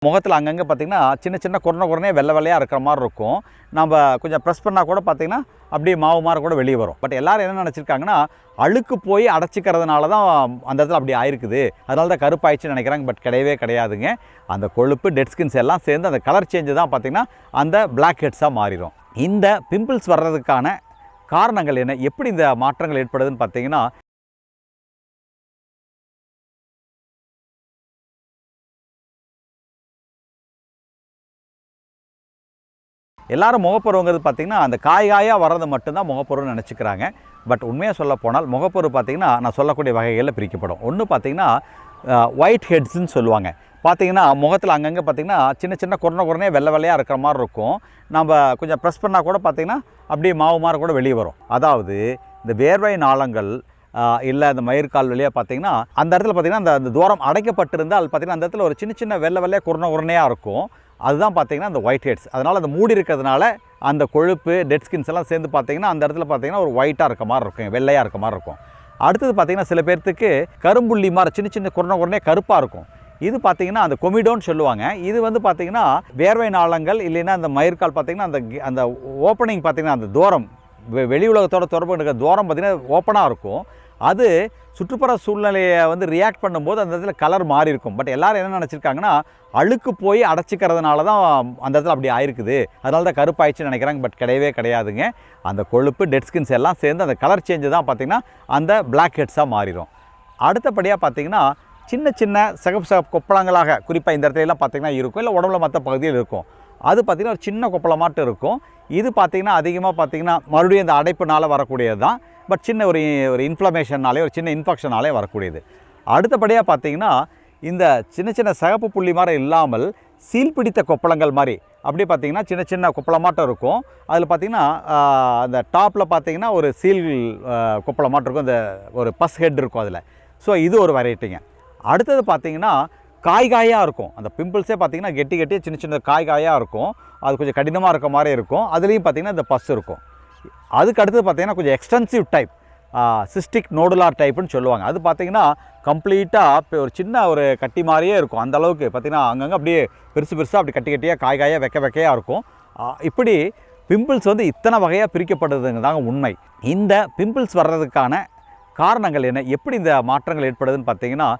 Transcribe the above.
முகத்தில் அங்கங்கே பார்த்திங்கன்னா சின்ன சின்ன குறனே வெள்ளை வெள்ளையாக இருக்கிற மாதிரி இருக்கும். நம்ம கொஞ்சம் ப்ரெஸ் பண்ணால் கூட பார்த்திங்கன்னா அப்படியே மாவு மாதிரி கூட வெளியே வரும். பட் எல்லோரும் என்ன நினச்சிருக்காங்கன்னா அழுக்கு போய் அடைச்சிக்கிறதுனால தான் அந்த இடத்துல அப்படி ஆயிருக்குது, அதனால தான் கருப்பாயிடுச்சுன்னு நினைக்கிறாங்க. பட் கிடையவே கிடையாதுங்க. அந்த கொழுப்பு டெட் ஸ்கின்ஸ் எல்லாம் சேர்ந்து அந்த கலர் சேஞ்சு தான் பார்த்திங்கன்னா அந்த பிளாக் ஹெட்ஸாக மாறிடும். இந்த பிம்பிள்ஸ் வர்றதுக்கான காரணங்கள் என்ன, எப்படி இந்த மாற்றங்கள் ஏற்படுதுன்னு பார்த்திங்கன்னா, எல்லாரும் முகப்பருவங்கிறது பார்த்திங்கன்னா அந்த காயாக வர்றது மட்டும்தான் முகப்பருவன்னு நினச்சிக்கிறாங்க. பட் உண்மையாக சொல்ல போனால் முகப்பருவு பார்த்திங்கன்னா நான் சொல்லக்கூடிய வகைகளில் பிரிக்கப்படும். ஒன்று பார்த்திங்கன்னா ஒயிட் ஹெட்ஸுன்னு சொல்லுவாங்க. பார்த்திங்கன்னா முகத்தில் அங்கங்கே பார்த்திங்கன்னா சின்ன சின்ன குறனே வெள்ளை வெள்ளையாக இருக்கிற மாதிரி இருக்கும். நம்ம கொஞ்சம் ப்ரெஸ் பண்ணால் கூட பார்த்திங்கன்னா அப்படியே மாவு மாதிரி கூட வெளியே வரும். அதாவது இந்த வேர்வை நாளங்கள் இல்லை அந்த மயிர்கால் வழியாக பார்த்திங்கன்னா அந்த இடத்துல பார்த்திங்கன்னா அந்த தூரம் அடைக்கப்பட்டிருந்தால் பார்த்திங்கன்னா அந்த இடத்துல ஒரு சின்ன சின்ன வெள்ளை வெள்ளையாக குறனையாக இருக்கும். அதுதான் பார்த்திங்கன்னா அந்த ஒயிட் ஹெட்ஸ். அதனால் அந்த மூடி இருக்கிறதுனால அந்த கொழுப்பு டெட் ஸ்கின்ஸ் எல்லாம் சேர்ந்து பார்த்திங்கன்னா அந்த இடத்துல பார்த்திங்கன்னா ஒரு ஒயிட்டாக இருக்க மாதிரி இருக்கும், வெள்ளையாக இருக்க மாதிரி இருக்கும். அடுத்தது பார்த்திங்கன்னா சில பேர்த்துக்கு கரும்புள்ளி மாதிரி சின்ன சின்ன குறனே கருப்பாக இருக்கும். இது பார்த்திங்கன்னா அந்த கொமிடோன்னு சொல்லுவாங்க. இது வந்து பார்த்திங்கன்னா வேர்வை நாளங்கள் இல்லைன்னா அந்த மயிர்கால் பார்த்திங்கன்னா அந்த ஓப்பனிங் பார்த்திங்கன்னா அந்த தூரம் வெளி உலகத்தோட தொடர்பு இருக்கிற தூரம் பார்த்திங்கன்னா ஓப்பனாக இருக்கும். அது சுற்றுப்புற சூழ்நிலையை வந்து ரியாக்ட் பண்ணும்போது அந்த இடத்துல கலர் மாறி இருக்கும். பட் எல்லோரும் என்ன நினச்சிருக்காங்கன்னா அழுக்கு போய் அடைச்சிக்கிறதுனால தான் அந்த இடத்துல அப்படி ஆயிருக்குது, அதனால தான் கருப்பாயிடுச்சுன்னு நினைக்கிறாங்க. பட் கிடையவே கிடையாதுங்க. அந்த கொழுப்பு டெட் ஸ்கின்ஸ் எல்லாம் சேர்ந்து அந்த கலர் சேஞ்சு தான் பார்த்திங்கன்னா அந்த பிளாக் ஹெட்ஸாக மாறிடும். அடுத்தபடியாக பார்த்திங்கன்னா சின்ன சின்ன சிகப்பு கொப்பளங்களாக குறிப்பாக இந்த இடத்துலலாம் பார்த்திங்கன்னா இருக்கும், இல்லை உடம்புல மற்ற பகுதியில் இருக்கும். அது பார்த்திங்கன்னா ஒரு சின்ன கொப்பளமாட்டம் இருக்கும். இது பார்த்திங்கன்னா அதிகமாக பார்த்திங்கன்னா மறுபடியும் இந்த அடைப்புனால் வரக்கூடியது தான். பட் சின்ன ஒரு இன்ஃப்ளமேஷன்னாலே ஒரு சின்ன இன்ஃபெக்ஷனாலே வரக்கூடியது. அடுத்தபடியாக பார்த்திங்கன்னா இந்த சின்ன சின்ன சிகப்பு புள்ளி மாதிரி இல்லாமல் சீல் பிடித்த கொப்பளங்கள் மாதிரி அப்படியே பார்த்திங்கன்னா சின்ன சின்ன கொப்பளமாட்டம் இருக்கும். அதில் பார்த்திங்கன்னா அந்த டாப்பில் பார்த்திங்கன்னா ஒரு சீல் கொப்பளமாட்டம் இருக்கும், அந்த ஒரு பஸ் ஹெட் இருக்கும் அதில். ஸோ இது ஒரு வெரைட்டிங்க. அடுத்தது பார்த்திங்கன்னா காயாக இருக்கும். அந்த பிம்பிள்ஸே பார்த்திங்கன்னா கெட்டியாக சின்ன சின்ன காயாக இருக்கும். அது கொஞ்சம் கடினமாக இருக்க மாதிரி இருக்கும். அதுலேயும் பார்த்திங்கன்னா இந்த பஸ் இருக்கும். அதுக்கு அடுத்தது பார்த்திங்கன்னா கொஞ்சம் எக்ஸ்டென்சிவ் டைப் சிஸ்டிக் நோடுலார் டைப்புன்னு சொல்லுவாங்க. அது பார்த்திங்கன்னா கம்ப்ளீட்டாக ஒரு சின்ன ஒரு கட்டி மாதிரியே இருக்கும். அந்த அளவுக்கு பார்த்திங்கன்னா அங்கங்கே அப்படியே பெருசாக அப்படி கட்டியாக காயாக வெக்கையாக இருக்கும். இப்படி பிம்பிள்ஸ் வந்து இத்தனை வகையாக பிரிக்கப்படுறதுங்க தாங்க உண்மை. இந்த பிம்பிள்ஸ் வர்றதுக்கான காரணங்கள் என்ன, எப்படி இந்த மாற்றங்கள் ஏற்படுதுன்னு பார்த்திங்கன்னா,